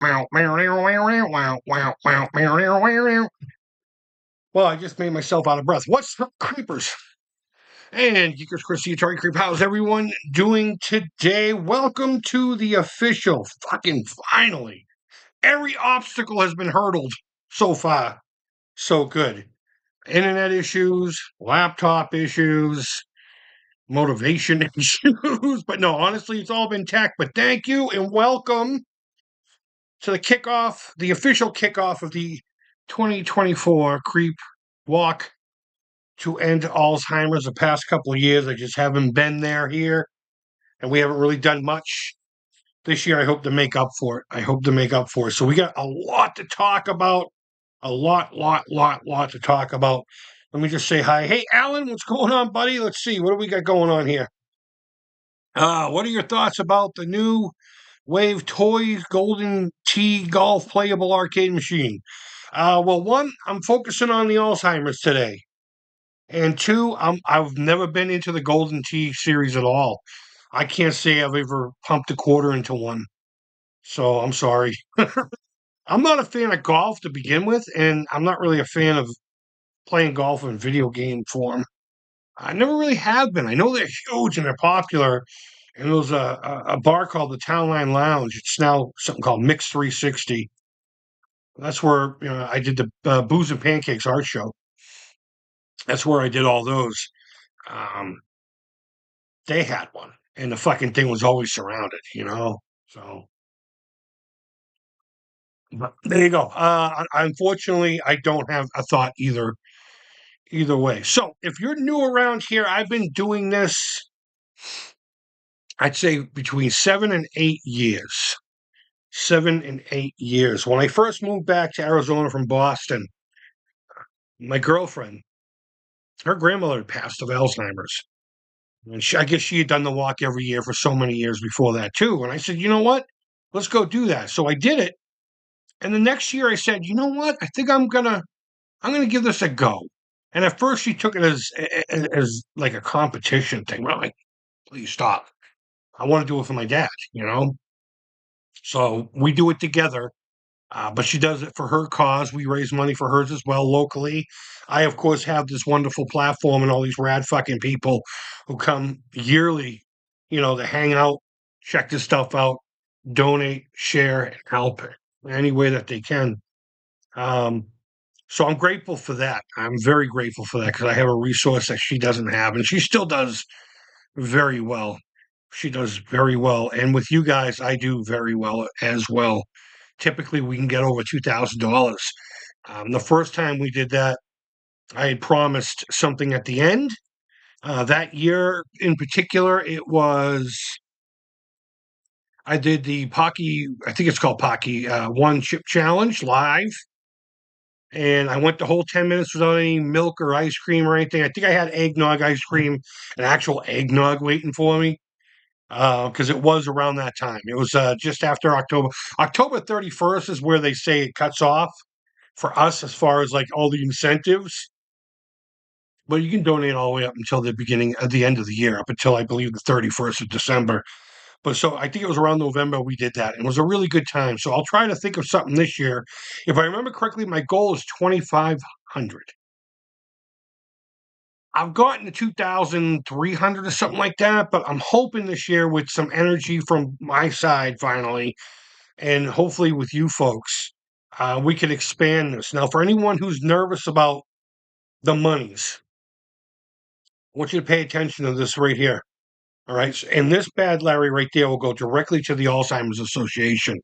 Well, I just made myself out of breath. What's up, creepers? And Geekers Chris, the Atari Creep. How's everyone doing today? Welcome to the official, fucking finally. Every obstacle has been hurdled so far. So good. Internet issues, laptop issues, motivation issues. But no, honestly, it's all been tech. But thank you and welcome to the kickoff, the official kickoff of the 2024 Creep Walk to End Alzheimer's. The past couple of years, I just haven't been here, and we haven't really done much. This year, I hope to make up for it. So we got a lot to talk about. A lot to talk about. Let me just say hi. Hey, Alan, what's going on, buddy? Let's see. What do we got going on here? What are your thoughts about the new Wave Toys Golden Tee Golf Playable Arcade Machine? Well, one, I'm focusing on the Alzheimer's today. And two, I've never been into the Golden Tee series at all. I can't say I've ever pumped a quarter into one. So I'm sorry. I'm not a fan of golf to begin with, and I'm not really a fan of playing golf in video game form. I never really have been. I know they're huge and they're popular. And there was a bar called the Town Line Lounge. It's now something called Mix 360. That's where I did the Booze and Pancakes art show. That's where I did all those. Um, they had one, and the fucking thing was always surrounded. So but there you go. Unfortunately, I don't have a thought either way. So if you're new around here, I've been doing this, I'd say between 7 and 8 years. 7 and 8 years. When I first moved back to Arizona from Boston, my girlfriend, her grandmother had passed of Alzheimer's. And I guess she had done the walk every year for so many years before that, too. And I said, you know what? Let's go do that. So I did it. And the next year I said, you know what? I think I'm gonna give this a go. And at first she took it as like a competition thing. Well, like, please stop. I want to do it for my dad. So we do it together. But she does it for her cause. We raise money for hers as well locally. I, of course, have this wonderful platform and all these rad fucking people who come yearly, to hang out, check this stuff out, donate, share, and help any way that they can. Um, so I'm grateful for that. I'm very grateful for that because I have a resource that she doesn't have, and she still does very well. She does very well. And with you guys, I do very well as well. Typically, we can get over $2,000. The first time we did that, I had promised something at the end. That year in particular, I did the Pocky, I think it's called Pocky, One Chip Challenge live. And I went the whole 10 minutes without any milk or ice cream or anything. I think I had eggnog ice cream, an actual eggnog waiting for me because it was around that time. It was just after October. October 31st is where they say it cuts off for us as far as like all the incentives. But you can donate all the way up until the end of the year, up until I believe the 31st of December. But so I think it was around November we did that. And it was a really good time. So I'll try to think of something this year. If I remember correctly, my goal is 2,500. I've gotten to 2,300 or something like that, but I'm hoping this year with some energy from my side finally, and hopefully with you folks, we can expand this. Now, for anyone who's nervous about the monies, I want you to pay attention to this right here. All right. And this bad Larry right there will go directly to the Alzheimer's Association.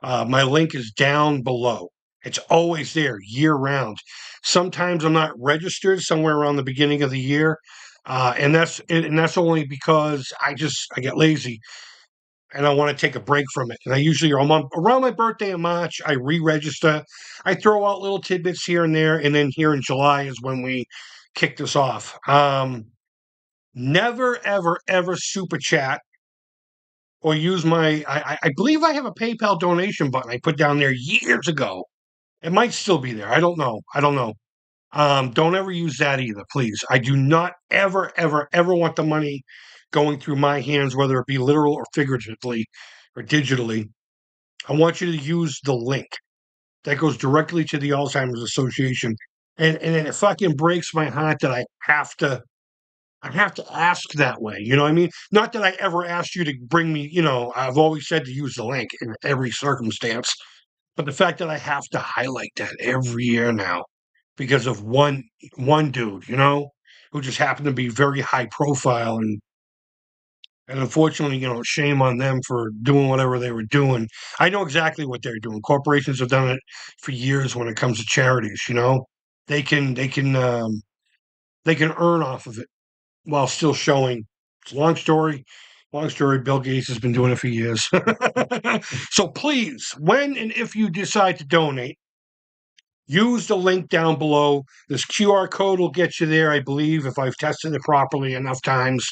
My link is down below. It's always there year round. Sometimes I'm not registered somewhere around the beginning of the year. And that's only because I get lazy and I want to take a break from it. And I usually around my birthday in March, I re-register. I throw out little tidbits here and there, and then here in July is when we kick this off. Never, ever, ever super chat or use my. I believe I have a PayPal donation button I put down there years ago. It might still be there. I don't know. Don't ever use that either, please. I do not ever, ever, ever want the money going through my hands, whether it be literal or figuratively or digitally. I want you to use the link that goes directly to the Alzheimer's Association. And it fucking breaks my heart that I have to ask that way. You know what I mean? Not that I ever asked you to bring me, I've always said to use the link in every circumstance. But the fact that I have to highlight that every year now because of one dude, who just happened to be very high profile and unfortunately, shame on them for doing whatever they were doing. I know exactly what they're doing. Corporations have done it for years when it comes to charities. They can they can earn off of it while still showing. It's a long story. Long story. Bill Gates has been doing it for years. So please, when and if you decide to donate, use the link down below. This QR code will get you there, I believe, if I've tested it properly enough times.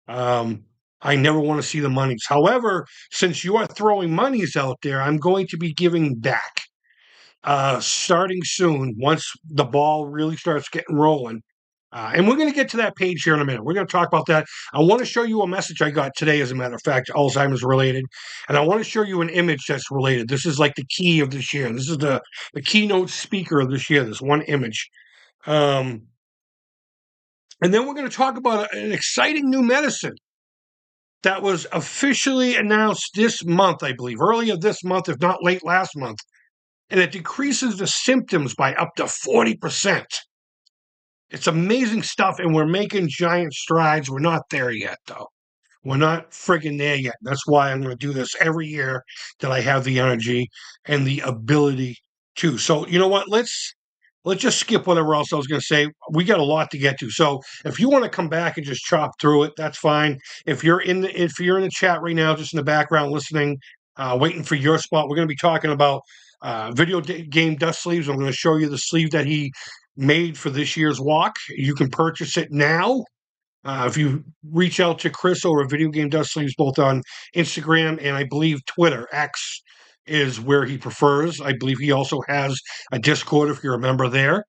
Um, I never want to see the monies. However, since you are throwing monies out there, I'm going to be giving back starting soon once the ball really starts getting rolling. And we're going to get to that page here in a minute. We're going to talk about that. I want to show you a message I got today, as a matter of fact, Alzheimer's related. And I want to show you an image that's related. This is like the key of this year. This is the keynote speaker of this year, this one image. And then we're going to talk about an exciting new medicine that was officially announced this month, I believe, earlier this month, if not late last month. And it decreases the symptoms by up to 40%. It's amazing stuff, and we're making giant strides. We're not there yet, though. We're not friggin' there yet. That's why I'm going to do this every year that I have the energy and the ability to. So, you know what? Let's just skip whatever else I was going to say. We got a lot to get to. So, if you want to come back and just chop through it, that's fine. If you're in the chat right now, just in the background listening, waiting for your spot, we're going to be talking about game dust sleeves. I'm going to show you the sleeve that he made for this year's walk. You can purchase it now. If you reach out to Chris over Video Game Dust Sleeves, both on Instagram and I believe Twitter, X is where he prefers. I believe he also has a Discord if you're a member there.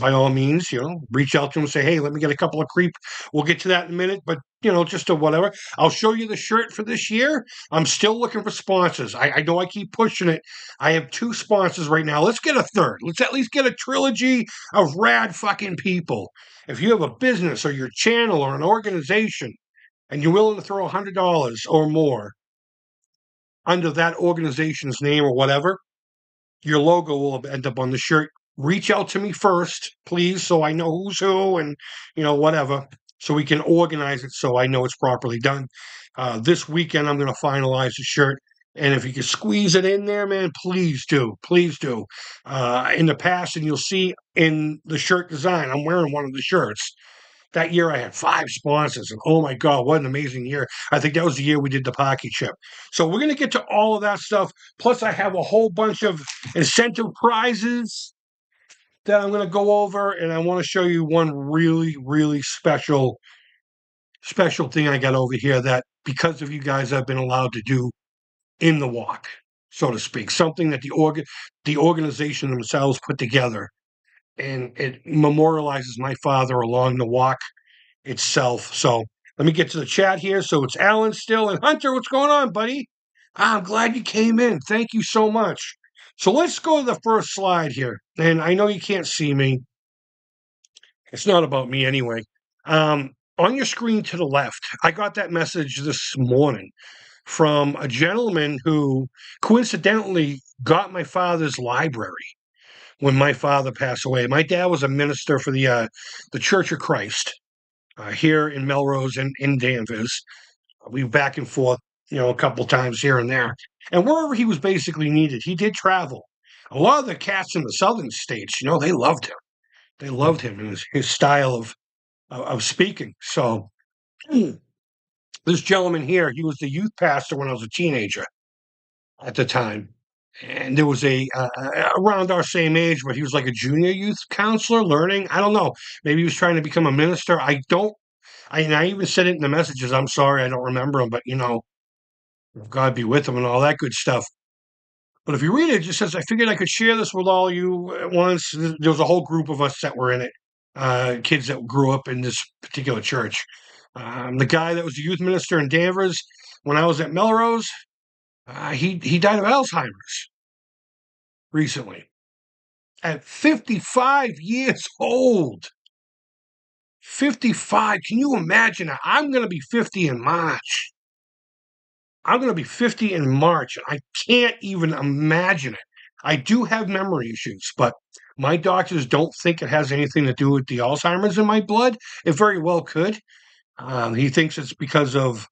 By all means, reach out to him and say, hey, let me get a couple of creep. We'll get to that in a minute, but, just a whatever. I'll show you the shirt for this year. I'm still looking for sponsors. I know I keep pushing it. I have 2 sponsors right now. Let's get a third. Let's at least get a trilogy of rad fucking people. If you have a business or your channel or an organization and you're willing to throw $100 or more under that organization's name or whatever, your logo will end up on the shirt. Reach out to me first, please, so I know who's who and, whatever, so we can organize it so I know it's properly done. This weekend, I'm going to finalize the shirt. And if you can squeeze it in there, man, please do. Please do. In the past, and you'll see in the shirt design, I'm wearing one of the shirts. That year I had 5 sponsors, and oh my God, what an amazing year. I think that was the year we did the Pocky Chip. So we're going to get to all of that stuff. Plus, I have a whole bunch of incentive prizes that I'm going to go over, and I want to show you one really, really special thing I got over here that, because of you guys, I've been allowed to do in the walk, so to speak. Something that the organization themselves put together, and it memorializes my father along the walk itself. So let me get to the chat here. So it's Alan still, and Hunter, what's going on, buddy? I'm glad you came in. Thank you so much. So let's go to the first slide here. And I know you can't see me. It's not about me anyway. On your screen to the left, I got that message this morning from a gentleman who coincidentally got my father's library when my father passed away. My dad was a minister for the Church of Christ here in Melrose and in Danvers. We back and forth, a couple times here and there. And wherever he was basically needed, he did travel. A lot of the cats in the southern states, they loved him. They loved him and his style of speaking. So this gentleman here, he was the youth pastor when I was a teenager at the time. And there was around our same age, but he was like a junior youth counselor learning. I don't know. Maybe he was trying to become a minister. I even said it in the messages. I'm sorry, I don't remember him, but God be with him and all that good stuff. But if you read it, it just says, I figured I could share this with all you at once. There was a whole group of us that were in it, kids that grew up in this particular church. The guy that was the youth minister in Danvers when I was at Melrose, He died of Alzheimer's recently at 55 years old. 55. Can you imagine that? I'm going to be 50 in March. I'm going to be 50 in March, and I can't even imagine it. I do have memory issues, but my doctors don't think it has anything to do with the Alzheimer's in my blood. It very well could. He thinks it's because of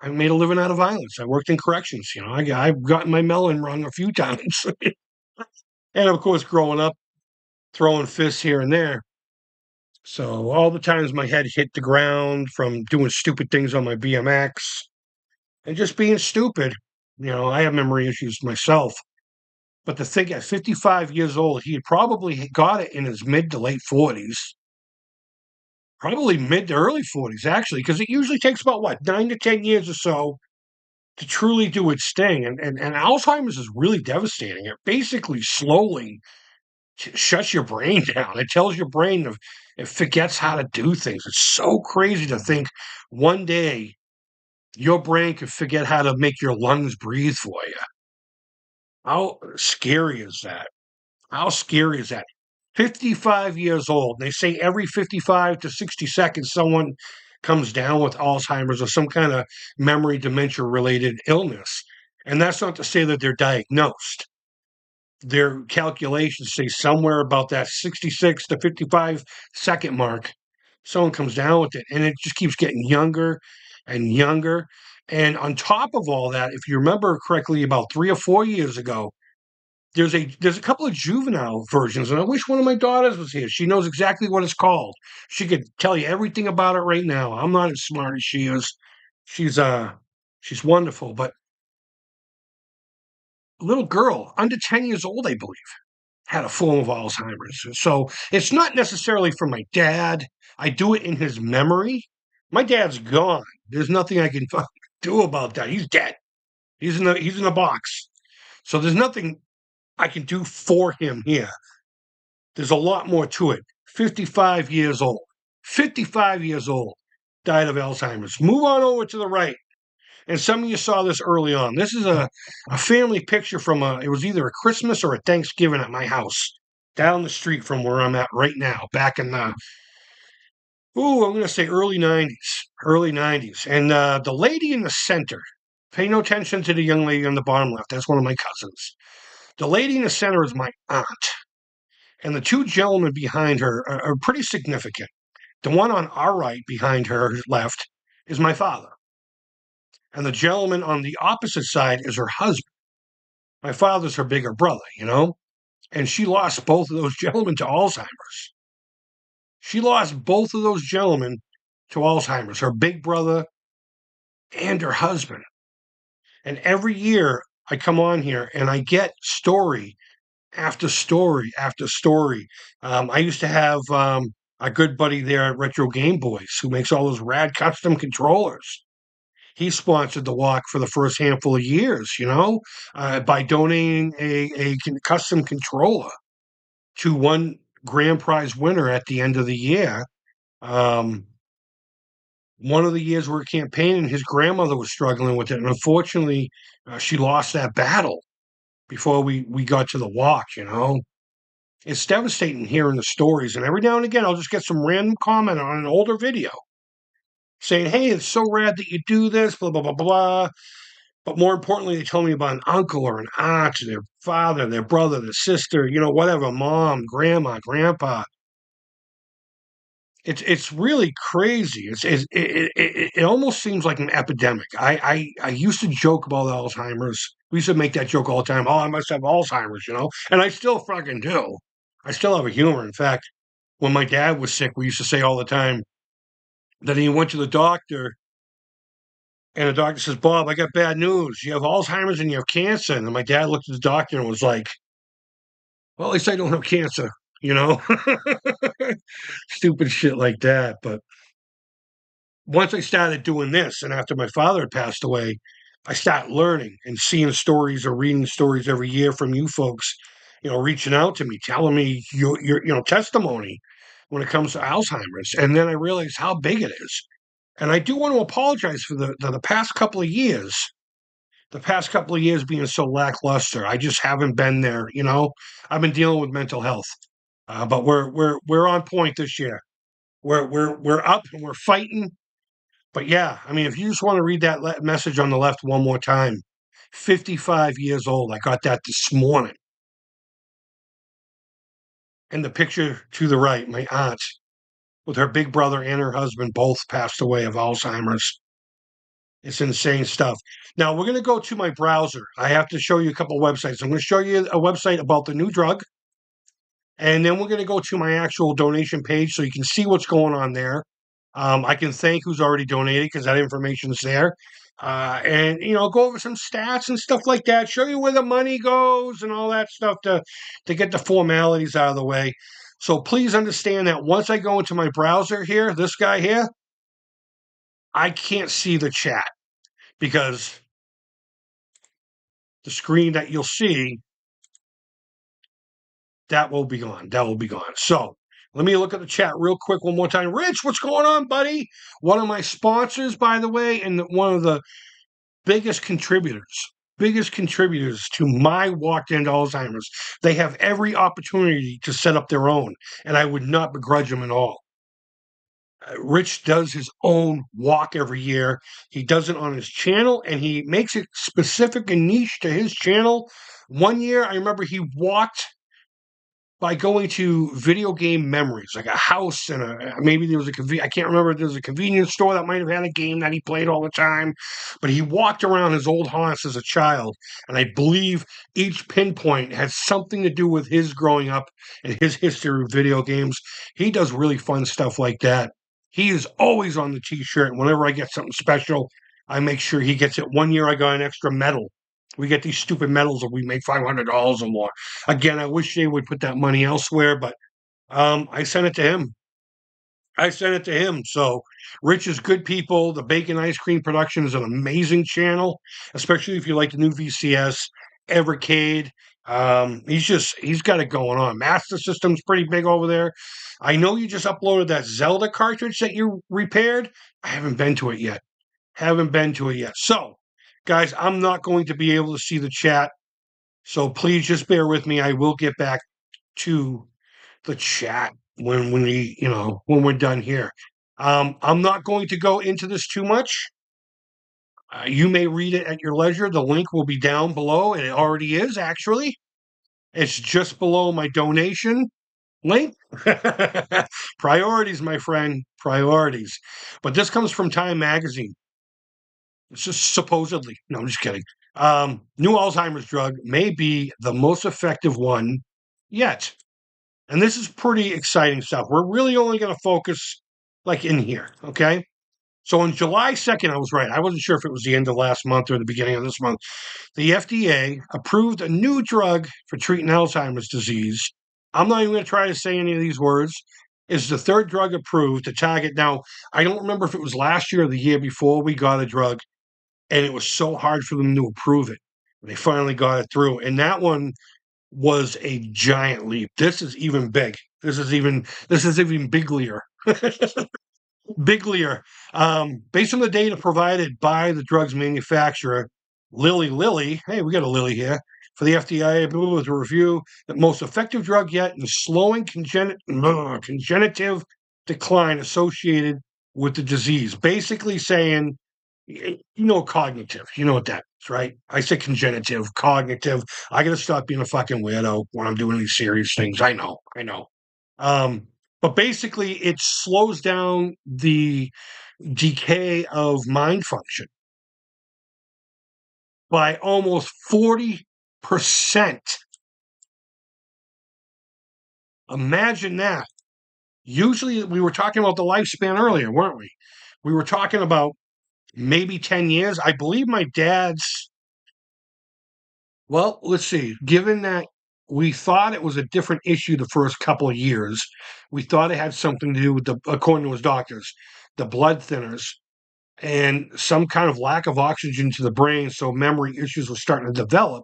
I made a living out of violence. I worked in corrections. I've gotten my melon rung a few times. And of course, growing up, throwing fists here and there. So all the times my head hit the ground from doing stupid things on my BMX and just being stupid. I have memory issues myself. But to think at 55 years old, he had probably got it in his mid to late 40s, probably mid to early 40s, actually, because it usually takes about, 9 to 10 years or so to truly do its thing. And Alzheimer's is really devastating. It basically slowly shuts your brain down. It tells your brain it forgets how to do things. It's so crazy to think one day your brain could forget how to make your lungs breathe for you. How scary is that? How scary is that? 55 years old. They say every 55 to 60 seconds, someone comes down with Alzheimer's or some kind of memory dementia related illness. And that's not to say that they're diagnosed. Their calculations say somewhere about that 66 to 55-second mark, someone comes down with it, and it just keeps getting younger and younger. And on top of all that, if you remember correctly, about 3 or 4 years ago, there's a couple of juvenile versions, and I wish one of my daughters was here. She knows exactly what it's called. She could tell you everything about it right now. I'm not as smart as she is. She's wonderful, but a little girl under 10 years old, I believe, had a form of Alzheimer's. So it's not necessarily from my dad. I do it in his memory. My dad's gone. There's nothing I can do about that. He's dead. He's in a box. So there's nothing I can do for him here. There's a lot more to it. 55 years old. 55 years old. Died of Alzheimer's. Move on over to the right. And some of you saw this early on. This is a family picture from it was either a Christmas or a Thanksgiving at my house down the street from where I'm at right now, back in I'm going to say early 90s. Early 90s. And the lady in the center, pay no attention to the young lady on the bottom left. That's one of my cousins. The lady in the center is my aunt. And the two gentlemen behind her are pretty significant. The one on our right, behind her left, is my father. And the gentleman on the opposite side is her husband. My father's her bigger brother. And she lost both of those gentlemen to Alzheimer's. She lost both of those gentlemen to Alzheimer's, her big brother and her husband. And every year I come on here and I get story after story after story. I used to have a good buddy there at Retro Game Boys who makes all those rad custom controllers. He sponsored the walk for the first handful of years, by donating a custom controller to one grand prize winner at the end of the year. One of the years we were campaigning, his grandmother was struggling with it, and unfortunately, she lost that battle before we got to the walk. It's devastating hearing the stories, and every now and again, I'll just get some random comment on an older video saying, "Hey, it's so rad that you do this, blah, blah, blah, blah." But more importantly, they tell me about an uncle or an aunt, their father, their brother, their sister, whatever, mom, grandma, grandpa. It's really crazy. It almost seems like an epidemic. I used to joke about Alzheimer's. We used to make that joke all the time. Oh, I must have Alzheimer's. And I still fucking do. I still have a humor. In fact, when my dad was sick, we used to say all the time that he went to the doctor, and the doctor says, "Bob, I got bad news. You have Alzheimer's and you have cancer." And my dad looked at the doctor and was like, "Well, at least I don't have cancer, you know?" Stupid shit like that. But once I started doing this, and after my father had passed away, I started learning and seeing stories or reading stories every year from you folks, reaching out to me, telling me your testimony when it comes to Alzheimer's. And then I realized how big it is. And I do want to apologize for the past couple of years. the past couple of years being so lackluster. I just haven't been there. I've been dealing with mental health, but we're on point this year. We're up and we're fighting. But yeah, I mean, if you just want to read that message on the left one more time, 55 years old. I got that this morning. And the picture to the right, my aunt with her big brother and her husband both passed away of Alzheimer's. It's insane stuff. Now we're going to go to my browser. I have to show you a couple websites. I'm going to show you a website about the new drug, and then we're going to go to my actual donation page so you can see what's going on there. I can thank who's already donated because that information's there. And go over some stats and stuff like that. Show you where the money goes and all that stuff to get the formalities out of the way. So please understand that once I go into my browser here, this guy here, I can't see the chat because the screen that you'll see, that will be gone. That will be gone. So let me look at the chat real quick one more time. Rich, what's going on, buddy? One of my sponsors, by the way, and one of the biggest contributors to my walk into Alzheimer's. They have every opportunity to set up their own, and I would not begrudge them at all. Rich does his own walk every year. He does it on his channel, and he makes it specific and niche to his channel. One year, I remember he walked by going to video game memories, like a house and maybe there was I can't remember if there was a convenience store that might have had a game that he played all the time, but he walked around his old haunts as a child, and I believe each pinpoint has something to do with his growing up and his history of video games. He does really fun stuff like that. He is always on the t-shirt. Whenever I get something special, I make sure he gets it. One year I got an extra medal. We get these stupid medals if we make $500 or more. Again, I wish they would put that money elsewhere, but I sent it to him. So, Rich is good people. The Bacon Ice Cream Production is an amazing channel, especially if you like the new VCS, Evercade. He's got it going on. Master System's pretty big over there. I know you just uploaded that Zelda cartridge that you repaired. I haven't been to it yet. So, guys, I'm not going to be able to see the chat. So please just bear with me. I will get back to the chat when when we're done here. I'm not going to go into this too much. You may read it at your leisure. The link will be down below, and it already is actually. It's just below my donation link. Priorities, my friend, priorities. But this comes from Time Magazine. It's just supposedly. No, I'm just kidding. New Alzheimer's drug may be the most effective one yet. And this is pretty exciting stuff. We're really only going to focus like in here, okay? So on July 2nd, I was right. I wasn't sure if it was the end of last month or the beginning of this month. The FDA approved a new drug for treating Alzheimer's disease. I'm not even going to try to say any of these words. Is the third drug approved to target? Now, I don't remember if it was last year or the year before we got a drug, and it was so hard for them to approve it. They finally got it through, and that one was a giant leap. This is even big. This is even biglier. Biglier. Based on the data provided by the drug's manufacturer, Lilly. Hey, we got a Lilly here. For the FDA, with a review, the most effective drug yet in slowing congenitive decline associated with the disease. Basically saying, cognitive. You know what that is, right? I say congenitive, cognitive. I got to stop being a fucking weirdo when I'm doing these serious things. I know. Um, but basically, it slows down the decay of mind function by almost 40%. Imagine that. Usually, we were talking about the lifespan earlier, weren't we? We were talking about maybe 10 years. I believe my dad's, well, let's see. Given that we thought it was a different issue the first couple of years, we thought it had something to do with according to his doctors, the blood thinners and some kind of lack of oxygen to the brain. So memory issues were starting to develop.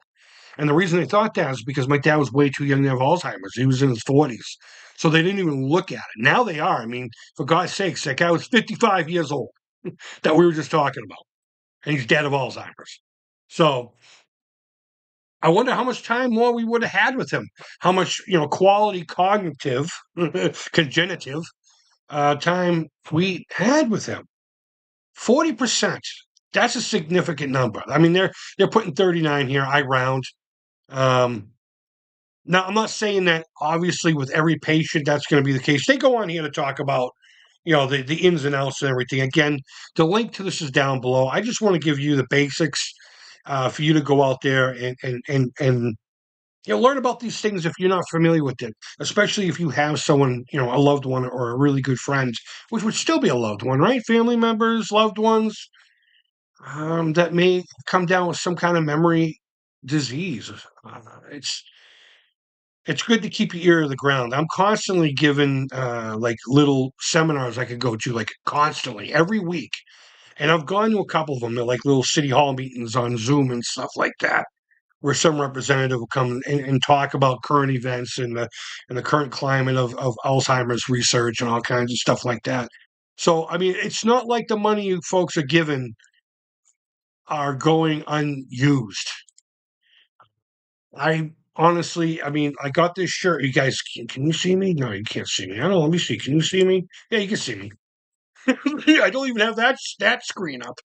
And the reason they thought that is because my dad was way too young to have Alzheimer's. He was in his 40s. So they didn't even look at it. Now they are. I mean, for God's sakes, that guy was 55 years old that we were just talking about. And he's dead of Alzheimer's. So I wonder how much time more we would have had with him. How much, quality cognitive, congenitive time we had with him. 40%. That's a significant number. I mean, they're putting 39 here. I round. Um, Now, I'm not saying that obviously with every patient that's going to be the case. They go on here to talk about, the ins and outs and everything. Again, the link to this is down below. I just want to give you the basics for you to go out there and learn about these things if you're not familiar with it, especially if you have someone, a loved one or a really good friend, which would still be a loved one, right? Family members, loved ones that may come down with some kind of memory disease. It's it's good to keep your ear to the ground. I'm constantly given like little seminars I could go to, like constantly every week, and I've gone to a couple of them. They're like little city hall meetings on Zoom and stuff like that, where some representative will come and talk about current events and the current climate of Alzheimer's research and all kinds of stuff like that. So, I mean, it's not like the money you folks are given are going unused. I honestly, I mean, I got this shirt. You guys, can you see me? No, you can't see me. I don't know. Let me see. Can you see me? Yeah, you can see me. I don't even have that screen up.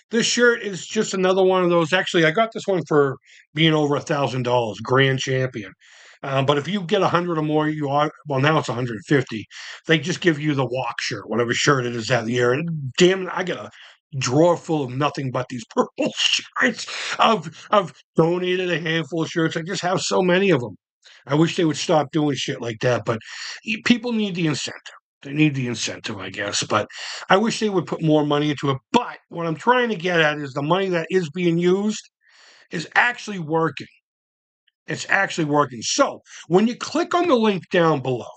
This shirt is just another one of those. Actually, I got this one for being over $1,000, grand champion. But if you get 100 or more, you are well. Now it's 150. They just give you the walk shirt, whatever shirt it is that year. And damn it, I got a drawer full of nothing but these purple shirts. I've donated a handful of shirts. I just have so many of them. I wish they would stop doing shit like that. But people need the incentive. They need the incentive, I guess. But I wish they would put more money into it. But what I'm trying to get at is the money that is being used is actually working. It's actually working. So when you click on the link down below,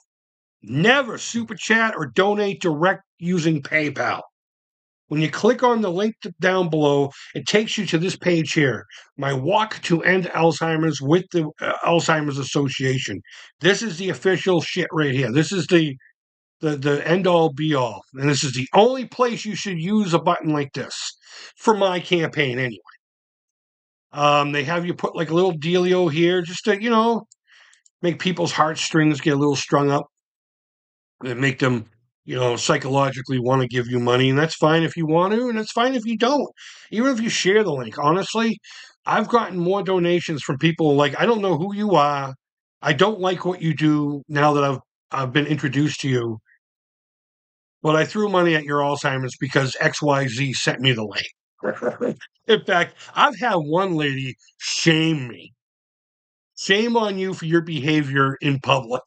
never super chat or donate direct using PayPal. When you click on the link down below, it takes you to this page here, my walk to end Alzheimer's with the Alzheimer's Association. This is the official shit right here. This is the end all be all. And this is the only place you should use a button like this for my campaign anyway. They have you put like a little dealio here just to, make people's heartstrings get a little strung up and make them, psychologically want to give you money. And that's fine if you want to, and it's fine if you don't. Even if you share the link. Honestly, I've gotten more donations from people like, I don't know who you are. I don't like what you do now that I've been introduced to you. But I threw money at your Alzheimer's because XYZ sent me the link. In fact, I've had one lady shame me. Shame on you for your behavior in public.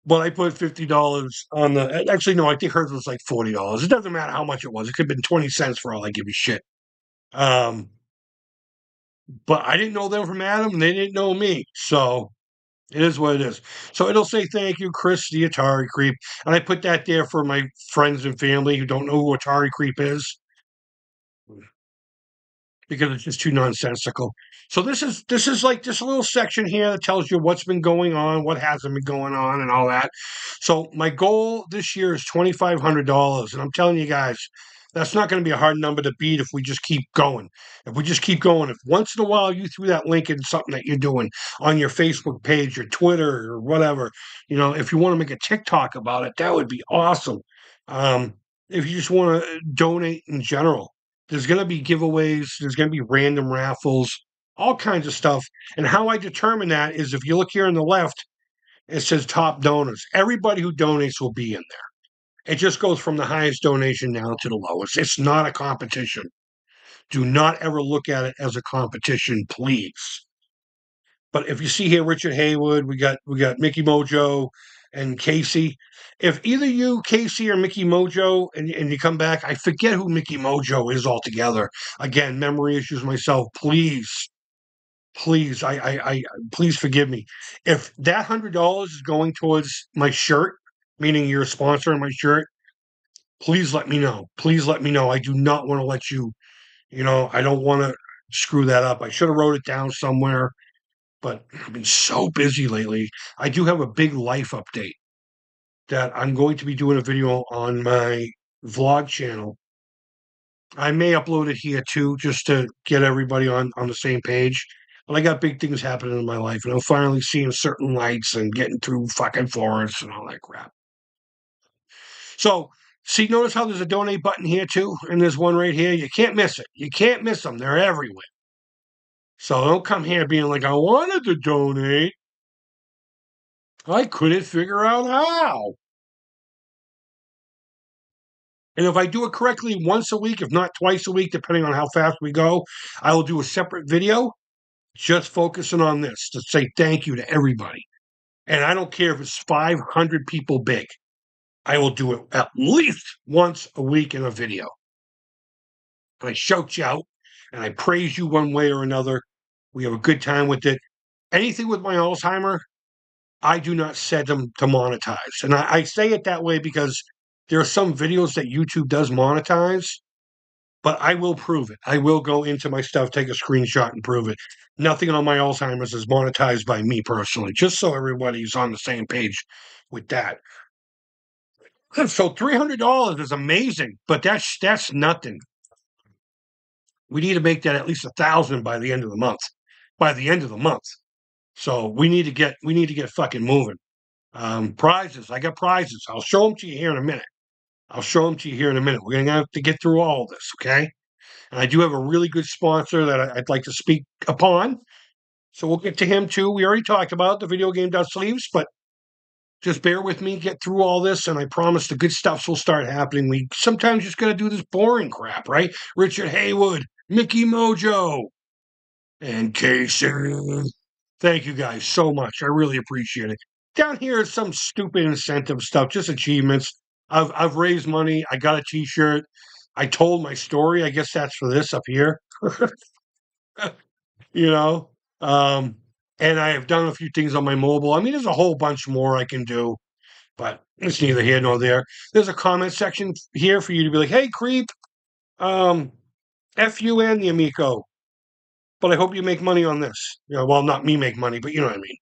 But I put $50 on the. Actually, no, I think hers was like $40. It doesn't matter how much it was. It could have been 20 cents for all I give a shit. Um, but I didn't know them from Adam, and they didn't know me. So it is what it is. So it'll say thank you, Chris, the Atari Creep. And I put that there for my friends and family who don't know who Atari Creep is, because it's just too nonsensical. So this is like this little section here that tells you what's been going on, what hasn't been going on, and all that. So my goal this year is $2,500, and I'm telling you guys, that's not going to be a hard number to beat if we just keep going. If we just keep going, if once in a while you threw that link in something that you're doing on your Facebook page or Twitter or whatever, if you want to make a TikTok about it, that would be awesome. Um, if you just want to donate in general, there's going to be giveaways, there's going to be random raffles, all kinds of stuff. And how I determine that is if you look here on the left, it says top donors. Everybody who donates will be in there. It just goes from the highest donation down to the lowest. It's not a competition. Do not ever look at it as a competition, please. But if you see here, Richard Haywood, we got Mickey Mojo and Casey. If either you, Casey, or Mickey Mojo, and you come back, I forget who Mickey Mojo is altogether. Again, memory issues myself. Please, I please forgive me. If that $100 is going towards my shirt, meaning you're a sponsor of my shirt, please let me know. Please let me know. I do not want to let you. I don't want to screw that up. I should have wrote it down somewhere, but I've been so busy lately. I do have a big life update that I'm going to be doing a video on my vlog channel I may upload it here too, just to get everybody on the same page. But I got big things happening in my life, and I'm finally seeing certain lights and getting through fucking forests and all that crap. So, see, notice how there's a donate button here too, and there's one right here. You can't miss it. You can't miss them. They're everywhere. So don't come here being like, I wanted to donate. I couldn't figure out how. And if I do it correctly once a week, if not twice a week, depending on how fast we go, I will do a separate video just focusing on this to say thank you to everybody. And I don't care if it's 500 people big. I will do it at least once a week in a video. And I shout you out and I praise you one way or another. We have a good time with it. Anything with my Alzheimer, I do not set them to monetize. And I say it that way because there are some videos that YouTube does monetize, but I will prove it. I will go into my stuff, take a screenshot, and prove it. Nothing on my Alzheimer's is monetized by me personally, just so everybody's on the same page with that. So $300 is amazing, but that's nothing. We need to make that at least 1,000 by the end of the month. By the end of the month, so we need to get fucking moving. Prizes. I got prizes. I'll show them to you here in a minute. We're gonna have to get through all of this, okay? And I do have a really good sponsor that I'd like to speak upon. So we'll get to him too. We already talked about the video game sleeves, but just bear with me, get through all this, and I promise the good stuff will start happening. We sometimes just gotta do this boring crap, right? Richard Haywood, Mickey Mojo, and Casey. Thank you guys so much. I really appreciate it. Down here is some stupid incentive stuff, just achievements. I've raised money. I got a T-shirt. I told my story. I guess that's for this up here. you know. Um, and I have done a few things on my mobile. I mean, there's a whole bunch more I can do, but it's neither here nor there. There's a comment section here for you to be like, "Hey, creep, um, f you and the amico, but I hope you make money on this." Well, not me make money, but you know what I mean.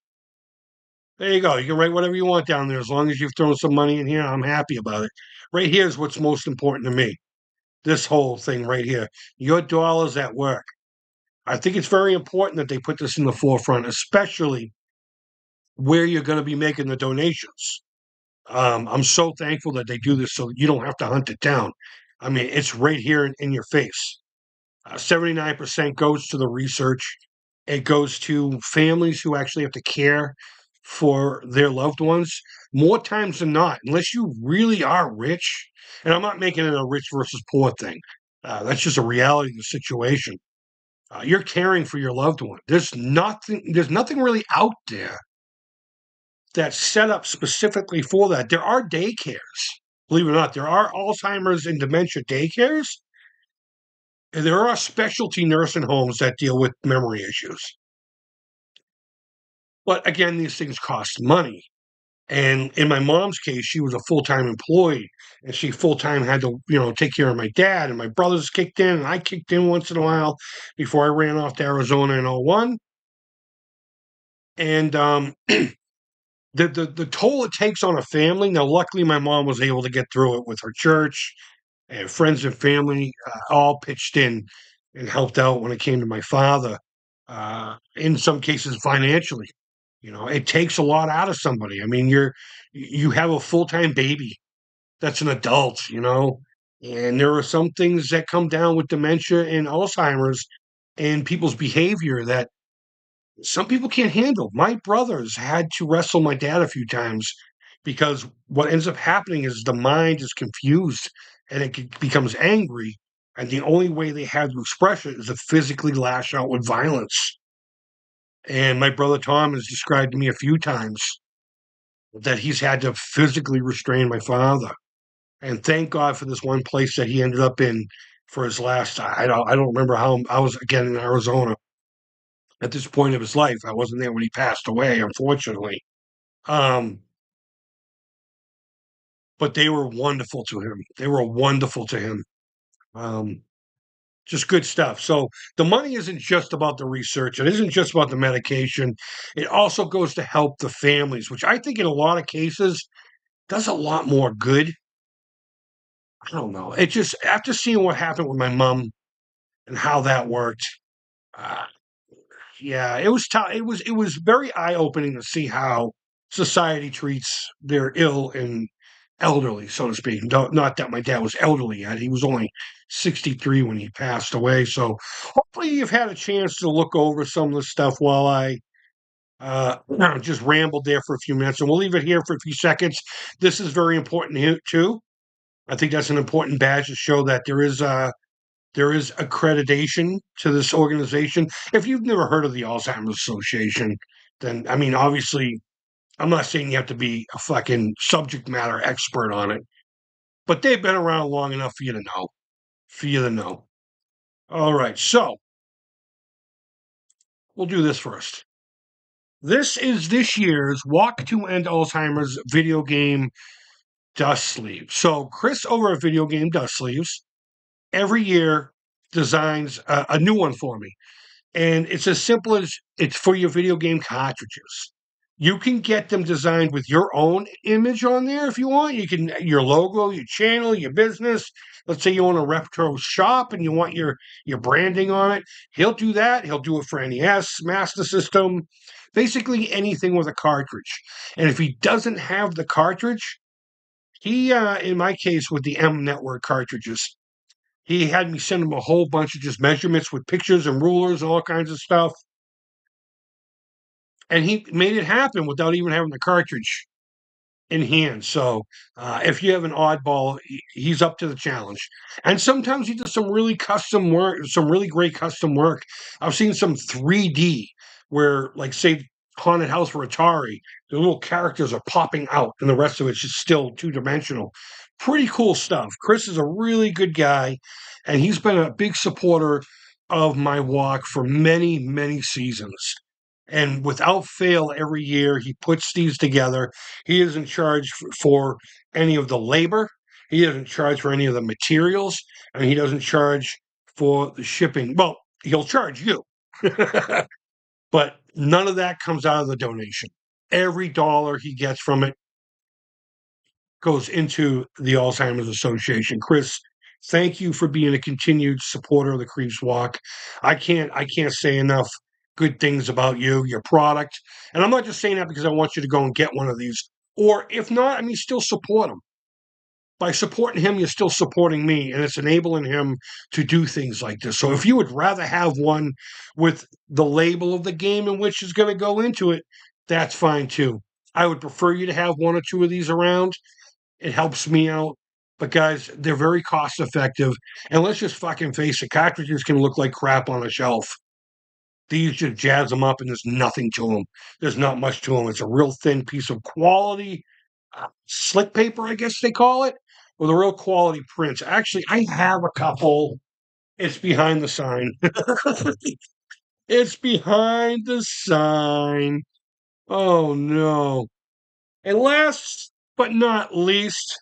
There you go. You can write whatever you want down there as long as you've thrown some money in here. I'm happy about it. Right here is what's most important to me. This whole thing right here. Your dollars at work. I think it's very important that they put this in the forefront, especially where you're going to be making the donations. I'm so thankful that they do this so you don't have to hunt it down. I mean, it's right here in your face. 79% goes to the research. It goes to families who actually have to care for their loved ones more times than not, unless you really are rich. And I'm not making it a rich versus poor thing. That's just a reality of the situation. You're caring for your loved one. There's nothing really out there that's set up specifically for that. There are daycares, believe it or not. There are Alzheimer's and dementia daycares, and there are specialty nursing homes that deal with memory issues. But again, these things cost money. And in my mom's case, she was a full-time employee, and she full-time had to, take care of my dad. And my brothers kicked in, and I kicked in once in a while before I ran off to Arizona in '01. And the toll it takes on a family. Now, luckily, my mom was able to get through it with her church, and friends and family all pitched in and helped out when it came to my father. In some cases, financially. It takes a lot out of somebody. I mean, you have a full-time baby that's an adult, and there are some things that come down with dementia and Alzheimer's and people's behavior that some people can't handle. My brothers had to wrestle my dad a few times because what ends up happening is the mind is confused and it becomes angry. And the only way they have to express it is to physically lash out with violence. And my brother Tom has described to me a few times that he's had to physically restrain my father. And thank God for this one place that he ended up in for his last. I don't remember how I was again in Arizona at this point of his life. I wasn't there when he passed away, unfortunately. Um, but they were wonderful to him. They were wonderful to him. Um, just good stuff. So the money isn't just about the research. It isn't just about the medication. It also goes to help the families, which I think in a lot of cases does a lot more good. I don't know. It just after seeing what happened with my mom and how that worked. Uh, yeah, it was tough. It was very eye opening to see how society treats their ill and elderly, so to speak. Not that my dad was elderly yet; he was only 63 when he passed away. So hopefully, you've had a chance to look over some of the stuff while I just rambled there for a few minutes, and we'll leave it here for a few seconds. This is very important here too. I think that's an important badge to show that there is accreditation to this organization. If you've never heard of the Alzheimer's Association, then I mean, obviously, I'm not saying you have to be a fucking subject matter expert on it, but they've been around long enough for you to know. For you to know. All right, so we'll do this first. This is this year's Walk to End Alzheimer's video game dust sleeve. So Chris over at Video Game Dust Sleeves every year designs a new one for me. And it's as simple as it's for your video game cartridges. You can get them designed with your own image on there if you want. You can your logo, your channel, your business. Let's say you own a retro shop and you want your branding on it. He'll do that. He'll do it for NES, Master System, basically anything with a cartridge. And if he doesn't have the cartridge, he in my case with the M Network cartridges, he had me send him a whole bunch of just measurements with pictures and rulers and all kinds of stuff. And he made it happen without even having the cartridge in hand. So if you have an oddball, he's up to the challenge. And sometimes he does some really custom work, some really great custom work. I've seen some 3D where, like, say, Haunted House for Atari, the little characters are popping out and the rest of it's just still two-dimensional. Pretty cool stuff. Chris is a really good guy, and he's been a big supporter of my walk for many, many seasons. And without fail, every year he puts these together. He is in charge for any of the labor. He doesn't charge for any of the materials, and he doesn't charge for the shipping. Well, he'll charge you, but none of that comes out of the donation. Every dollar he gets from it goes into the Alzheimer's Association. Chris, thank you for being a continued supporter of the Creeps Walk. I can't say enough good things about you, your product. And I'm not just saying that because I want you to go and get one of these. Or if not, I mean, still support him. By supporting him, you're still supporting me, and it's enabling him to do things like this. So if you would rather have one with the label of the game in which is going to go into it, that's fine too. I would prefer you to have one or two of these around. It helps me out. But guys, they're very cost effective. And let's just fucking face it, cartridges can look like crap on a shelf. These just jazz them up and there's nothing to them. There's not much to them. It's a real thin piece of quality slick paper, I guess they call it, with a real quality print. Actually, I have a couple. It's behind the sign. It's behind the sign. Oh no. And last but not least,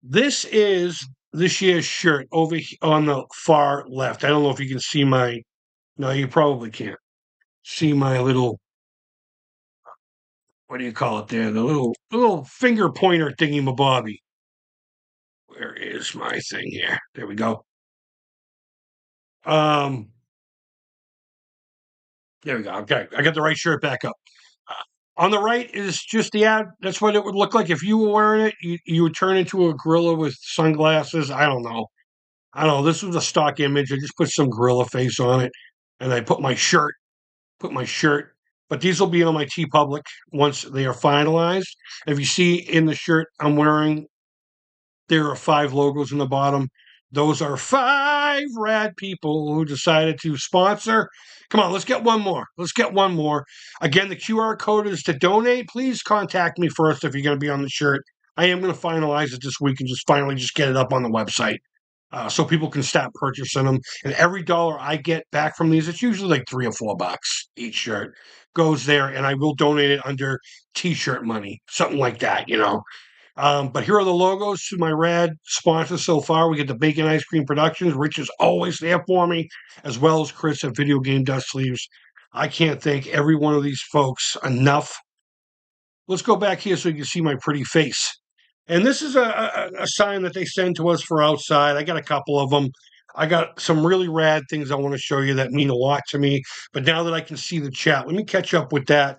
this is this year's shirt over on the far left. I don't know if you can see my. No, you probably can't see my little. What do you call it there? The little finger pointer thingy mabobby. Where is my thing here? There we go. Um, there we go. Okay, I got the right shirt back up. On the right is just the ad. That's what it would look like if you were wearing it. You would turn into a gorilla with sunglasses. I don't know. I don't know. This was a stock image. I just put some gorilla face on it, and I put my shirt. Put my shirt. But these will be on my T Public once they are finalized. If you see in the shirt I'm wearing, there are 5 logos in the bottom. Those are 5 rad people who decided to sponsor. Come on, let's get one more. Let's get one more. Again, the QR code is to donate. Please contact me first if you're going to be on the shirt. I am going to finalize it this week and just finally just get it up on the website so people can start purchasing them. And every dollar I get back from these, it's usually like $3 or $4 each shirt, goes there, and I will donate it under T-shirt money, something like that, you know. But here are the logos to my rad sponsors so far. We get the Bacon Ice Cream Productions. Rich is always there for me, as well as Chris at Video Game Dust Sleeves. I can't thank every one of these folks enough. Let's go back here so you can see my pretty face. And this is a sign that they send to us for outside. I got a couple of them. I got some really rad things I want to show you that mean a lot to me. But now that I can see the chat, let me catch up with that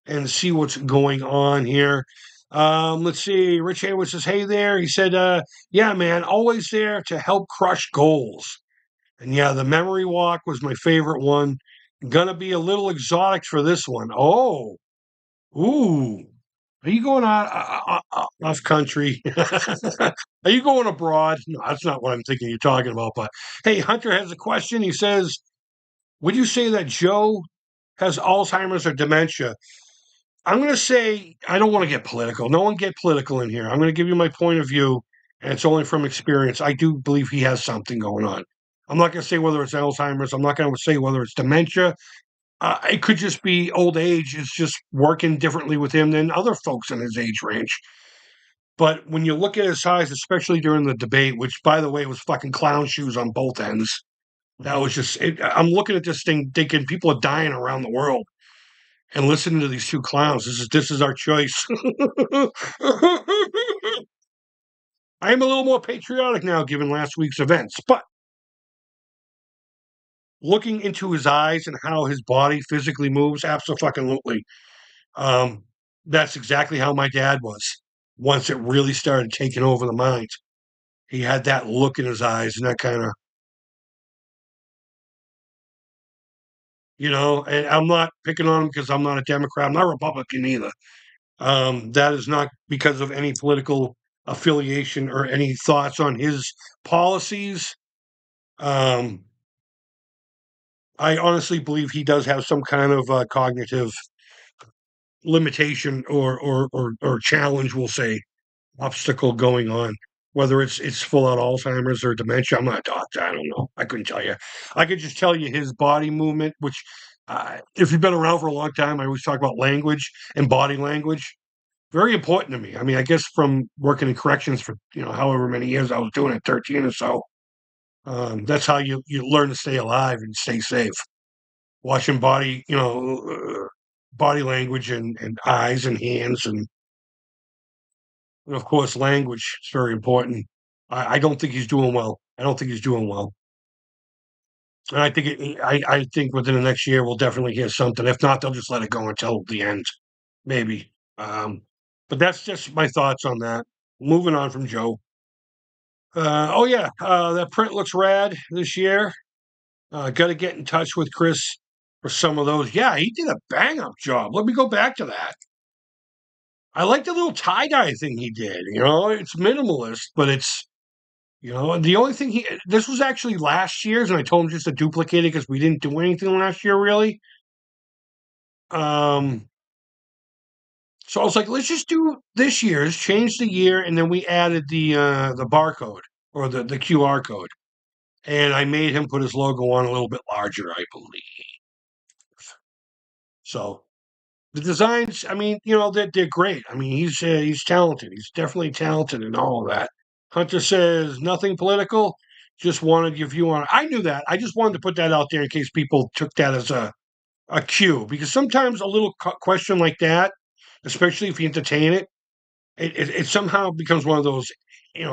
and see what's going on here. Let's see. Rich Hayward says, "Hey there." He said, "Yeah, man, always there to help crush goals." And yeah, the memory walk was my favorite one. Gonna be a little exotic for this one. Oh, ooh. Are you going out off country? Are you going abroad? No, that's not what I'm thinking you're talking about. But hey, Hunter has a question. He says, "Would you say that Joe has Alzheimer's or dementia?" I'm going to say I don't want to get political. No one get political in here. I'm going to give you my point of view, and it's only from experience. I do believe he has something going on. I'm not going to say whether it's Alzheimer's. I'm not going to say whether it's dementia. It could just be old age. It's just working differently with him than other folks in his age range. But when you look at his size, especially during the debate, which, by the way, was fucking clown shoes on both ends, that was just, I'm looking at this thing thinking people are dying around the world and listening to these two clowns. This is our choice. I am a little more patriotic now given last week's events, but looking into his eyes and how his body physically moves, absolutely. Um, that's exactly how my dad was once it really started taking over the mind. He had that look in his eyes and that kind of, and I'm not picking on him because I'm not a Democrat. I'm not a Republican either. That is not because of any political affiliation or any thoughts on his policies. Um, I honestly believe he does have some kind of cognitive limitation or challenge, we'll say, obstacle going on. Whether it's full out Alzheimer's or dementia, I'm not a doctor. I don't know. I couldn't tell you. I could just tell you his body movement, which, if you've been around for a long time, I always talk about language and body language. Very important to me. I mean, I guess from working in corrections for however many years I was doing it, 13 or so. That's how you learn to stay alive and stay safe. Watching body language and eyes and hands and of course language is very important. I don't think he's doing well. I don't think he's doing well. And I think I think within the next year we'll definitely hear something. If not, they'll just let it go until the end, maybe. But that's just my thoughts on that. Moving on from Joe. Oh yeah, that print looks rad this year. Got to get in touch with Chris for some of those. Yeah, he did a bang up job. Let me go back to that. I like the little tie dye thing he did. It's minimalist, but it's the only thing this was actually last year's, and I told him just to duplicate it because we didn't do anything last year really. Um, so I was like, let's just do this year's, change the year, and then we added the barcode or the QR code. And I made him put his logo on a little bit larger, I believe. So the designs, I mean, they're great. I mean, he's talented. He's definitely talented in all of that. Hunter says nothing political. Just wanted your view on it. I knew that. I just wanted to put that out there in case people took that as a cue, because sometimes a little question like that, especially if you entertain it, it somehow becomes one of those,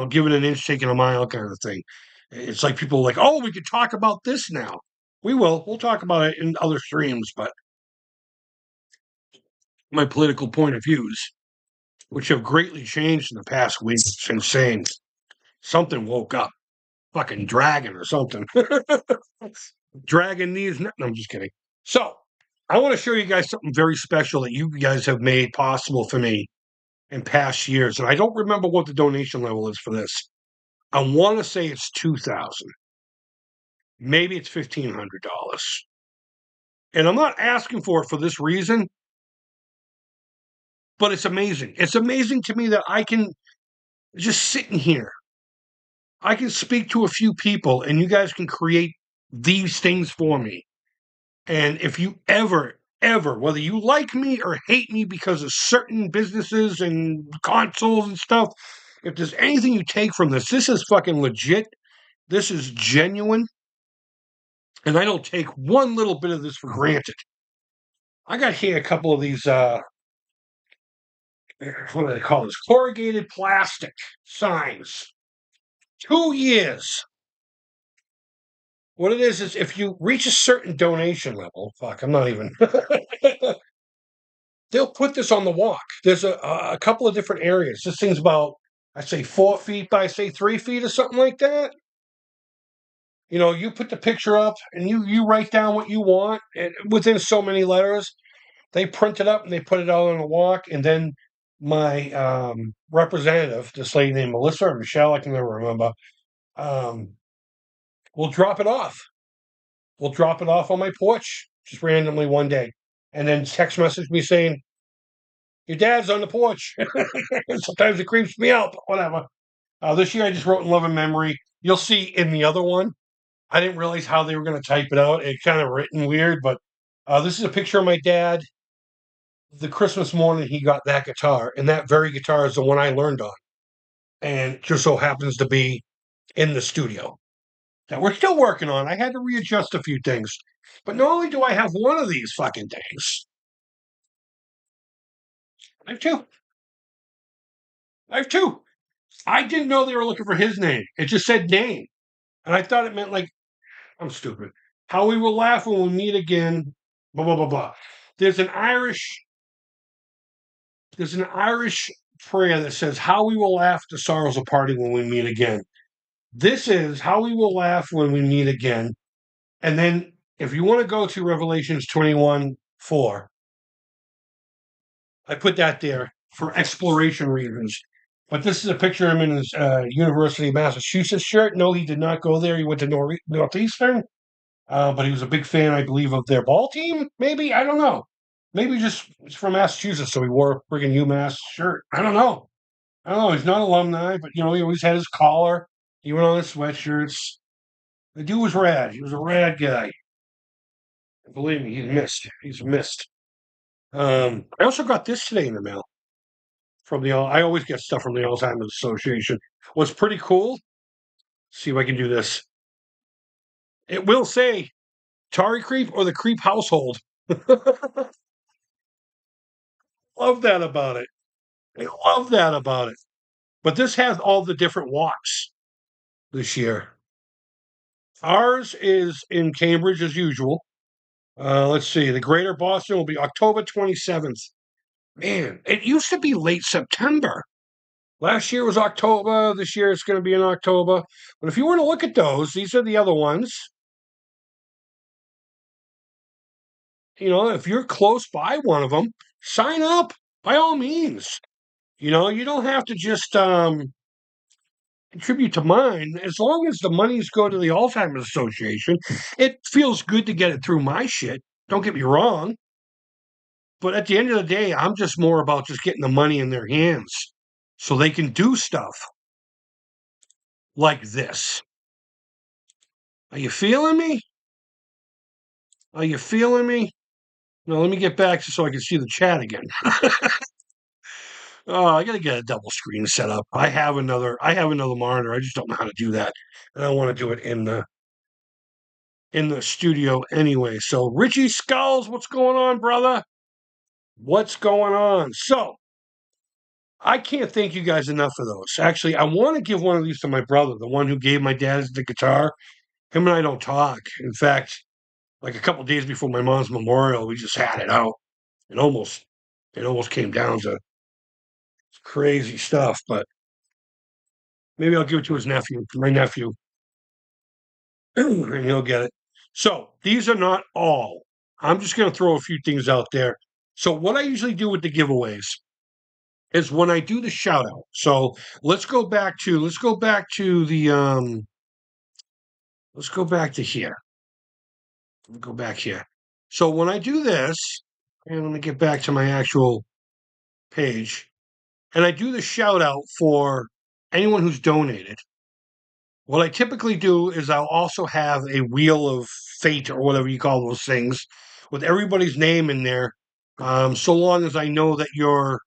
giving an inch, taking a mile kind of thing. It's like people are like, oh, we could talk about this now. We will. We'll talk about it in other streams, but my political point of views, which have greatly changed in the past week, it's insane. Something woke up, fucking dragon or something. Dragon these. No, I'm just kidding. So, I want to show you guys something very special that you guys have made possible for me in past years. And I don't remember what the donation level is for this. I want to say it's 2,000. Maybe it's $1,500. And I'm not asking for it for this reason, but it's amazing. It's amazing to me that I can just sit in here. I can speak to a few people and you guys can create these things for me. And if you ever, whether you like me or hate me because of certain businesses and consoles and stuff, if there's anything you take from this is fucking legit. This is genuine. And I don't take one little bit of this for granted. I got here a couple of these what do they call this? Corrugated plastic signs. 2 years. What it is if you reach a certain donation level, fuck, I'm not even. They'll put this on the walk. There's a couple of different areas. This thing's about, I say, 4 feet by, say, 3 feet or something like that. You know, you put the picture up and you write down what you want, and within so many letters, they print it up and they put it out on the walk. And then my representative, this lady named Melissa or Michelle, I can never remember, um, will drop it off. We'll drop it off on my porch just randomly one day, and then text message me saying, "Your dad's on the porch." Sometimes it creeps me out, but whatever. This year I just wrote in love and memory. You'll see in the other one. I didn't realize how they were going to type it out. It kind of written weird, but this is a picture of my dad. The Christmas morning he got that guitar, and that very guitar is the one I learned on, and it just so happens to be in the studio that we're still working on. I had to readjust a few things, but not only do I have one of these fucking things, I have two. I have two. I didn't know they were looking for his name. It just said name, and I thought it meant like I'm stupid. How we will laugh when we meet again. Blah blah blah blah. There's an Irish. There's an Irish prayer that says, "How we will laugh the sorrows of parting when we meet again." This is how we will laugh when we meet again. And then, if you want to go to Revelations 21:4, I put that there for exploration reasons. But this is a picture of him in his University of Massachusetts shirt. No, he did not go there. He went to Northeastern. But he was a big fan, I believe, of their ball team. Maybe, I don't know. Maybe just he's from Massachusetts, so he wore a friggin' UMass shirt. I don't know. I don't know. He's not alumni, but you know, he always had his collar. He went on his sweatshirts. The dude was rad. He was a rad guy. Believe me, he's missed. He's missed. I also got this today in the mail from the. I always get stuff from the Alzheimer's Association. What's pretty cool. See if I can do this. It will say Atari Creep or the Creep household. Love that about it. I love that about it. But this has all the different walks this year. Ours is in Cambridge as usual. Let's see. The Greater Boston will be October 27th. Man, it used to be late September. Last year was October. This year it's going to be in October. But if you were to look at those, these are the other ones. You know, if you're close by one of them, sign up by all means. You know, you don't have to just contribute to mine. As long as the monies go to the Alzheimer's Association, it feels good to get it through my shit. Don't get me wrong. But at the end of the day, I'm just more about just getting the money in their hands so they can do stuff like this. Are you feeling me? Are you feeling me? Now let me get back so I can see the chat again. Oh, I gotta get a double screen set up. I have another monitor. I just don't know how to do that. And I want to do it in the studio anyway. So Richie Skulls, what's going on, brother? What's going on? So I can't thank you guys enough for those. Actually, I want to give one of these to my brother, the one who gave my dad the guitar. Him and I don't talk. In fact, like a couple days before my mom's memorial, we just had it out. It almost came down to crazy stuff, but maybe I'll give it to his nephew, my nephew, and he'll get it. So these are not all. I'm just going to throw a few things out there. So what I usually do with the giveaways is when I do the shout out. So let's go back to here. Go back here. So when I do this, and let me get back to my actual page, and I do the shout out for anyone who's donated. What I typically do is I'll also have a wheel of fate or whatever you call those things with everybody's name in there. So long as I know that you're,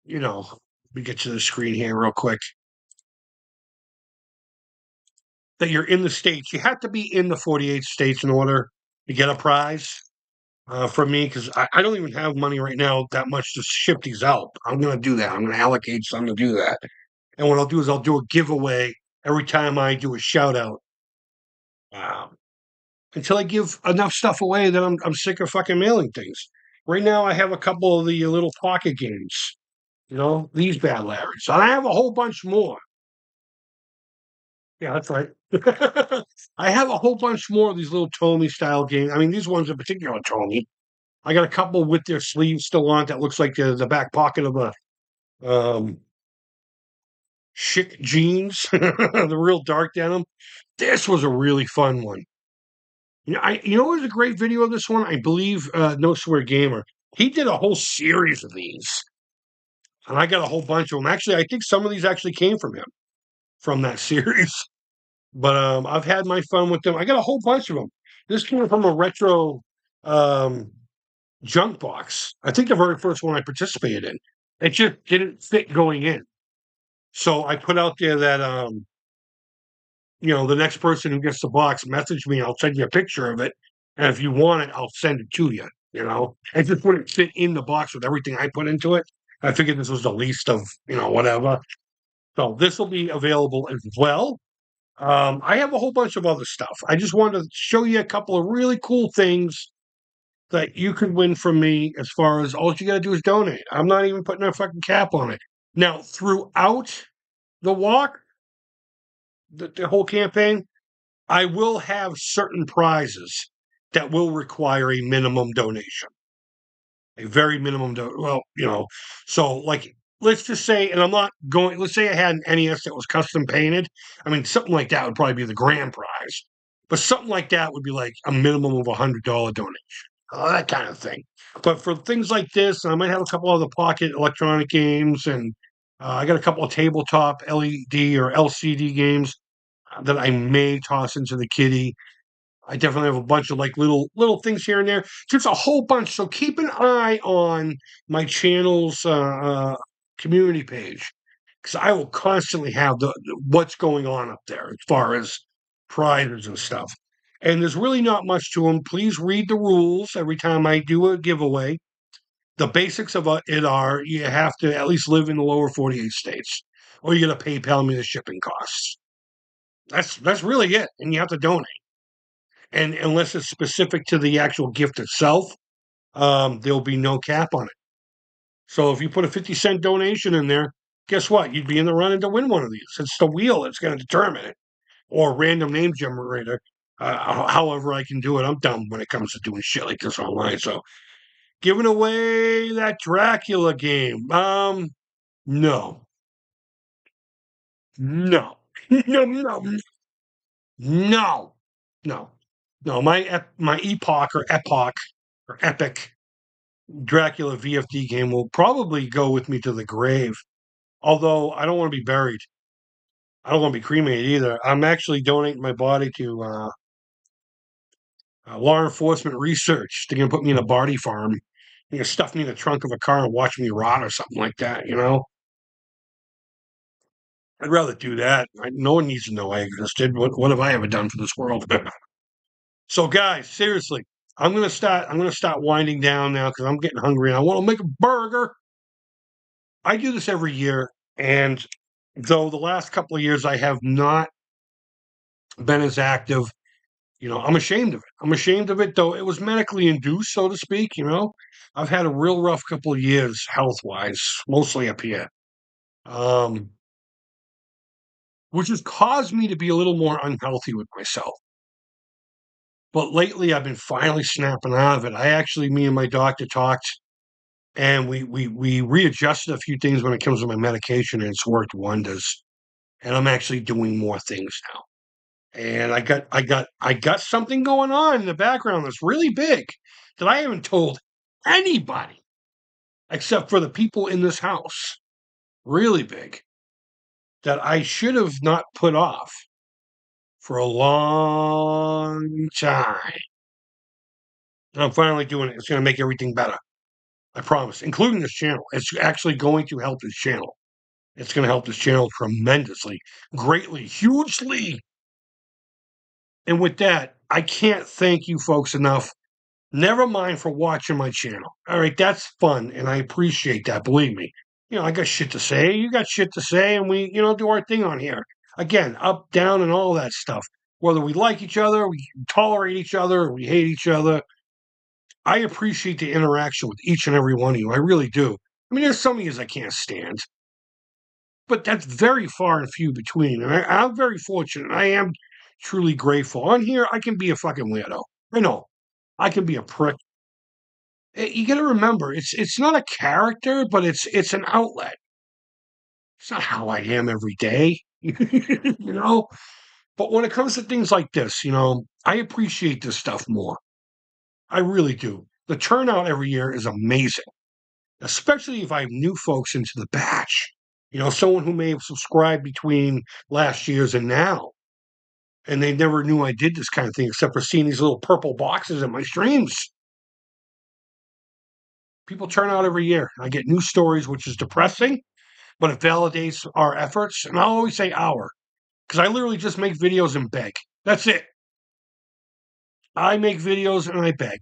let me get to the screen here real quick, that you're in the states. You have to be in the 48 states in order to get a prize. for me because I don't even have money right now that much to ship these out. I'm going to do that. I'm going to allocate some to do that. And what I'll do is I'll do a giveaway every time I do a shout out. Um, until I give enough stuff away that I'm sick of fucking mailing things. Right now, I have a couple of the little pocket games. These bad Larrys. And I have a whole bunch more. Yeah, that's right. I have a whole bunch more of these little Tommy style games. I mean, these ones in particular are Tommy. I got a couple with their sleeves still on that looks like the back pocket of a chic jeans, the real dark denim. This was a really fun one. It was a great video of this one. I believe No Swear Gamer. He did a whole series of these, and I got a whole bunch of them. Actually, I think some of these actually came from him from that series. But I've had my fun with them. I got a whole bunch of them. This came from a retro um, junk box. I think the very first one I participated in. It just didn't fit going in. So I put out there that the next person who gets the box, message me. I'll send you a picture of it, and if you want it, I'll send it to you. It just wouldn't fit in the box with everything I put into it. I figured this was the least of whatever. So this will be available as well. I have a whole bunch of other stuff. I just wanted to show you a couple of really cool things that you could win from me. As far as all you got to do is donate. I'm not even putting a fucking cap on it. Now, throughout the walk, the whole campaign, I will have certain prizes that will require a minimum donation, a very minimum. So like, let's just say, and I'm not going. Let's say I had an NES that was custom painted. I mean, something like that would probably be the grand prize, but something like that would be like a minimum of $100 donation, that kind of thing. But for things like this, I might have a couple other pocket electronic games, and I got a couple of tabletop LED or LCD games that I may toss into the kitty. I definitely have a bunch of like little things here and there. Just a whole bunch. So keep an eye on my channel's community page because I will constantly have what's going on up there as far as prizes and stuff. And there's really not much to them. Please read the rules every time I do a giveaway. The basics of it are you have to at least live in the lower 48 states, or you're going to PayPal me the shipping costs. That's really it, and you have to donate. And unless it's specific to the actual gift itself, there'll be no cap on it. So if you put a 50-cent donation in there, guess what? You'd be in the running to win one of these. It's the wheel that's going to determine it, or random name generator. However, I can do it. I'm dumb when it comes to doing shit like this online. So giving away that Dracula game. No, no, no, no, no, no, no. My epoch or epoch or epic Dracula VFD game will probably go with me to the grave. Although I don't want to be buried. I don't want to be cremated either. I'm actually donating my body to law enforcement research. They're going to put me in a body farm. They're going to stuff me in the trunk of a car and watch me rot or something like that. I'd rather do that. No one needs to know I existed. What have I ever done for this world? So, guys, seriously, I'm gonna start winding down now because I'm getting hungry and I want to make a burger. I do this every year, and though the last couple of years I have not been as active, I'm ashamed of it. I'm ashamed of it, though it was medically induced, so to speak. I've had a real rough couple of years health wise, mostly up here, um, which has caused me to be a little more unhealthy with myself. But lately, I've been finally snapping out of it. Me and my doctor talked, and we readjusted a few things when it comes to my medication, and it's worked wonders. And I'm actually doing more things now. And I got something going on in the background that's really big that I haven't told anybody except for the people in this house. Really big that I should have not put off for a long time. And I'm finally doing it. It's going to make everything better. I promise, including this channel. It's actually going to help this channel. It's going to help this channel tremendously, greatly, hugely. And with that, I can't thank you folks enough Never mind for watching my channel. All right, that's fun, and I appreciate that. Believe me. I got shit to say. You got shit to say, and we, do our thing on here. Again, up, down, and all that stuff. Whether we like each other, we tolerate each other, or we hate each other. I appreciate the interaction with each and every one of you. I really do. I mean, there's some of you I can't stand, but that's very far and few between. And I'm very fortunate. I am truly grateful. On here, I can be a fucking weirdo. I know. I can be a prick. You got to remember, it's not a character, but it's an outlet. It's not how I am every day, you know. But when it comes to things like this, I appreciate this stuff more. I really do. The turnout every year is amazing, especially if I have new folks into the batch. Someone who may have subscribed between last year's and now, and they never knew I did this kind of thing except for seeing these little purple boxes in my streams. People turn out every year. I get new stories, which is depressing, but it validates our efforts. And I'll always say our, because I literally just make videos and beg. That's it. I make videos and I beg.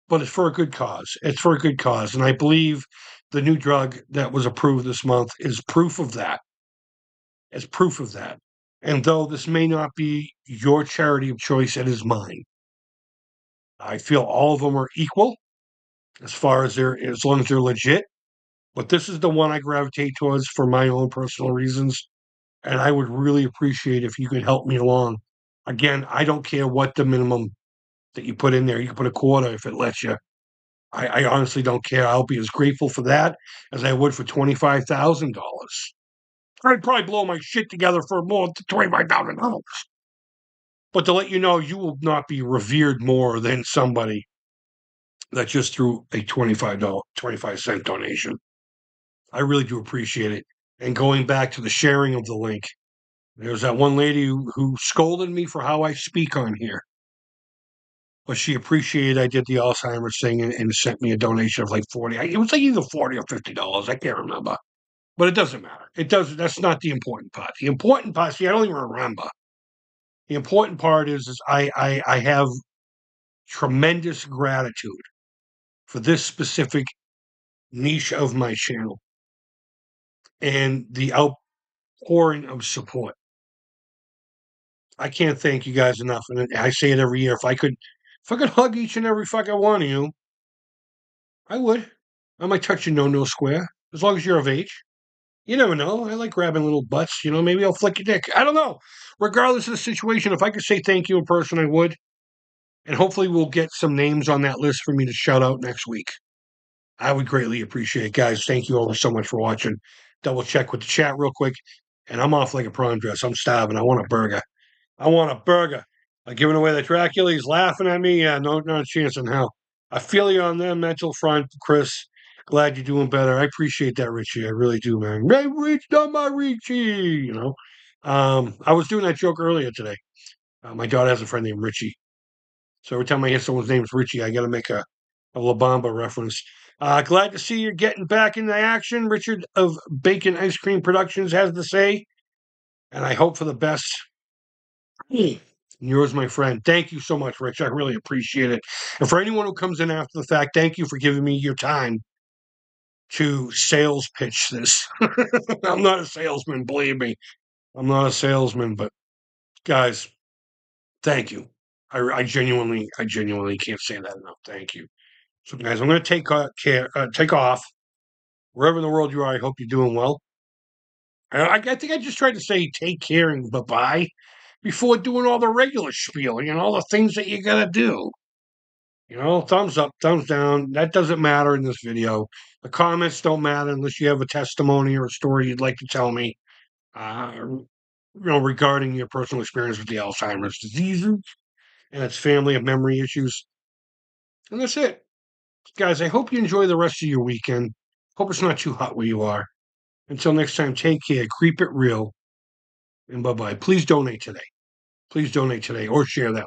But it's for a good cause. It's for a good cause. And I believe the new drug that was approved this month is proof of that. It's proof of that. And though this may not be your charity of choice, it is mine. I feel all of them are equal as long as they're legit. But this is the one I gravitate towards for my own personal reasons. And I would really appreciate if you could help me along. Again, I don't care what the minimum that you put in there. You can put a quarter if it lets you. I honestly don't care. I'll be as grateful for that as I would for $25,000. I'd probably blow my shit together for more than $25,000. But to let you know, you will not be revered more than somebody that just threw a $25.25 donation. I really do appreciate it. And going back to the sharing of the link, there's that one lady who scolded me for how I speak on here, but she appreciated I did the Alzheimer's thing and sent me a donation of like 40. It was like either 40 or $50. I can't remember, but it doesn't matter. It doesn't. That's not the important part. The important part, see, I don't even remember. The important part is I have tremendous gratitude for this specific niche of my channel and the outpouring of support. I can't thank you guys enough, and I say it every year. If I could hug each and every fucking one of you, I would. I might touch your no square as long as you're of age. You never know. I like grabbing little butts. Maybe I'll flick your dick. I don't know. Regardless of the situation, if I could say thank you in person, I would. And hopefully, we'll get some names on that list for me to shout out next week. I would greatly appreciate it, guys. Thank you all so much for watching. Double check with the chat real quick, and I'm off like a prom dress. I'm starving. I want a burger. I want a burger. I'm giving away the Dracula. He's laughing at me. Yeah, no, not a chance in hell. I feel you on the mental front, Chris. Glad you're doing better. I appreciate that, Richie. I really do, man. Hey, Rich, not my Richie. I was doing that joke earlier today. My daughter has a friend named Richie. So every time I hear someone's name is Richie, I got to make a La Bamba reference. Glad to see you getting back into action. Richard of Bacon Ice Cream Productions has to say, and I hope for the best. Yours, my friend. Thank you so much, Rich. I really appreciate it. And for anyone who comes in after the fact, thank you for giving me your time to sales pitch this. I'm not a salesman, believe me. I'm not a salesman, but guys, thank you. I genuinely can't say that enough. Thank you. So, guys, I'm going to take off wherever in the world you are. I hope you're doing well. I think I just tried to say take care and bye bye before doing all the regular spiel, all the things that you got to do. Thumbs up, thumbs down. That doesn't matter in this video. The comments don't matter unless you have a testimony or a story you'd like to tell me, regarding your personal experience with the Alzheimer's diseases and its family of memory issues. And that's it. Guys, I hope you enjoy the rest of your weekend. Hope it's not too hot where you are. Until next time, take care, keep it real, and bye-bye. Please donate today. Please donate today or share that.